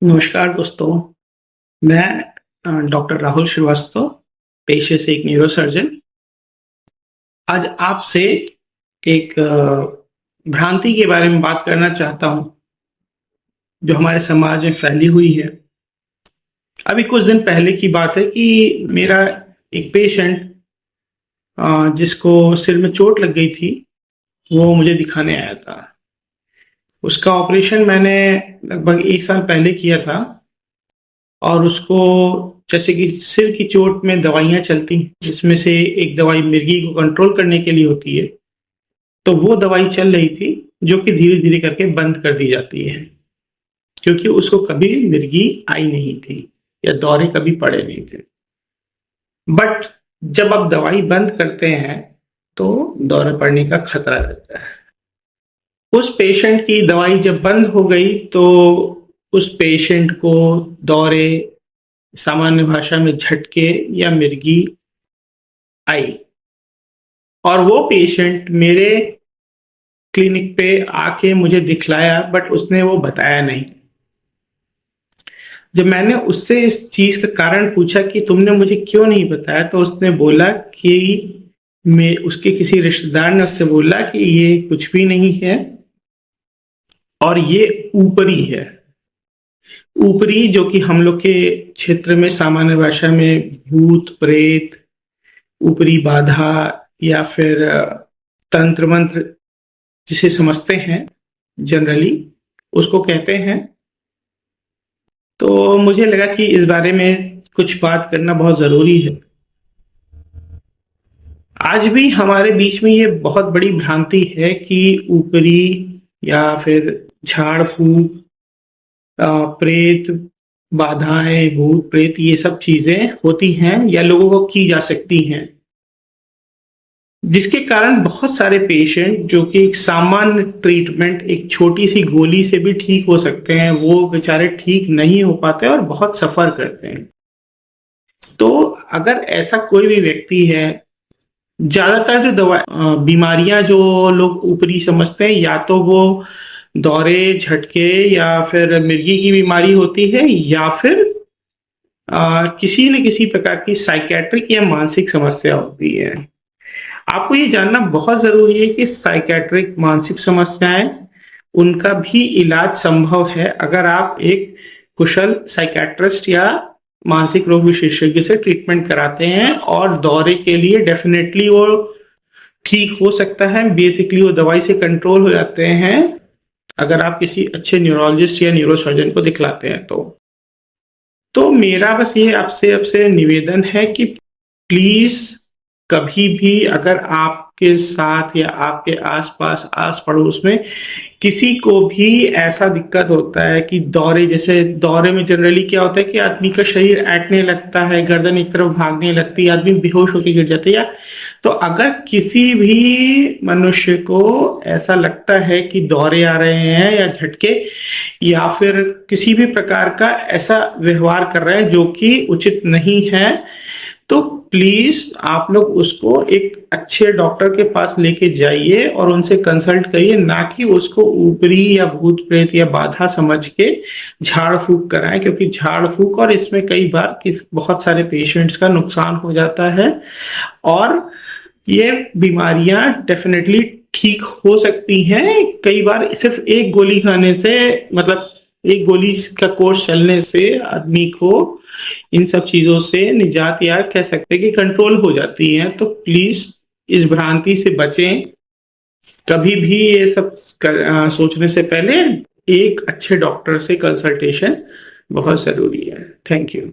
नमस्कार दोस्तों, मैं डॉक्टर राहुल श्रीवास्तव, पेशे से एक न्यूरोसर्जन। आज आपसे एक भ्रांति के बारे में बात करना चाहता हूँ, जो हमारे समाज में फैली हुई है। अभी कुछ दिन पहले की बात है कि मेरा एक पेशेंट जिसको सिर में चोट लग गई थी, वो मुझे दिखाने आया था। उसका ऑपरेशन मैंने लगभग 1 साल पहले किया था और उसको जैसे कि सिर की चोट में दवाइयाँ चलती हैं, जिसमें से एक दवाई मिर्गी को कंट्रोल करने के लिए होती है, तो वो दवाई चल रही थी, जो कि धीरे-धीरे करके बंद कर दी जाती है, क्योंकि उसको कभी मिर्गी आई नहीं थी या दौरे कभी पड़े नहीं थे। बट जब आप दवाई बंद करते हैं, तो दौरे पड़ने का खतरा रहता है। उस पेशेंट की दवाई जब बंद हो गई, तो उस पेशेंट को दौरे, सामान्य भाषा में झटके या मिर्गी आई और वो पेशेंट मेरे क्लिनिक पे आके मुझे दिखलाया, बट उसने वो बताया नहीं। जब मैंने उससे इस चीज का कारण पूछा कि तुमने मुझे क्यों नहीं बताया, तो उसने बोला कि मैं उसके किसी रिश्तेदार ने उससे बोला कि ये कुछ भी नहीं है और ये ऊपरी है। ऊपरी, जो कि हम लोग के क्षेत्र में सामान्य भाषा में भूत प्रेत, ऊपरी बाधा या फिर तंत्र मंत्र जिसे समझते हैं जनरली, उसको कहते हैं। तो मुझे लगा कि इस बारे में कुछ बात करना बहुत ज़रूरी है। आज भी हमारे बीच में ये बहुत बड़ी भ्रांति है कि ऊपरी या फिर झाड़-फूँक, प्रेत, बाधाएँ, भूत-प्रेत, ये सब चीज़ें होती हैं या लोगों को की जा सकती हैं। जिसके कारण बहुत सारे पेशेंट, जो कि एक सामान्य ट्रीटमेंट, एक छोटी-सी गोली से भी ठीक हो सकते हैं, वो बेचारे ठीक नहीं हो पाते और बहुत सफ़र करते हैं। तो अगर ऐसा कोई भी व्यक्ति है, ज़्यादातर जो बीमारियाँ जो लोग ऊपरी समझते हैं, या तो वो दौरे, झटके या फिर मिर्गी की बीमारी होती है, या फिर किसी न किसी प्रकार की साइकियाट्रिक या मानसिक समस्या होती है। आपको ये जानना बहुत ज़रूरी है कि साइकियाट्रिक मानसिक समस्याएँ, उनका भी इलाज संभव है अगर आप एक कुशल साइकियाट्रिस्ट या मानसिक रोग विशेषज्ञ से ट्रीटमेंट कराते हैं, और दौरे के लिए डेफ़िनेटली वो ठीक हो सकता है। बेसिकली वो दवाई से कंट्रोल हो जाते हैं, अगर आप किसी अच्छे न्यूरोलॉजिस्ट या न्यूरोसर्जन को दिखलाते हैं तो। तो मेरा बस ये आपसे आपसे निवेदन है कि प्लीज़ कभी भी अगर आपके साथ या आपके आस-पास, आस-पड़ोस में किसी को भी ऐसा दिक्कत होता है कि दौरे, जैसे दौरे में जनरली क्या होता है कि आदमी का शरीर ऐंठने लगता है, गर्दन एक तरफ भागने लगती है, आदमी बेहोश होके गिर जाता है। या तो अगर किसी भी मनुष्य को ऐसा लगता है कि दौरे आ रहे हैं या झटके, या फिर किसी भी प्रकार का ऐसा व्यवहार कर रहे हैं जो कि उचित नहीं है, तो प्लीज़ आप लोग उसको एक अच्छे डॉक्टर के पास लेके जाइए और उनसे कंसल्ट करिए, ना कि उसको ऊपरी या भूत-प्रेत या बाधा समझ के झाड़-फूँक कराएँ, क्योंकि झाड़-फूँक और इसमें कई बार बहुत सारे पेशेंट्स का नुकसान हो जाता है और ये बीमारियाँ डेफ़िनेटली ठीक हो सकती हैं। कई बार सिर्फ़ एक गोली खाने से, मतलब एक गोली का कोर्स चलने से आदमी को इन सब चीज़ों से निजात, या कह सकते हैं कि कंट्रोल हो जाती हैं। तो प्लीज़ इस भ्रांति से बचें। कभी भी ये सब सोचने से पहले एक अच्छे डॉक्टर से कंसल्टेशन बहुत ज़रूरी है। Thank you.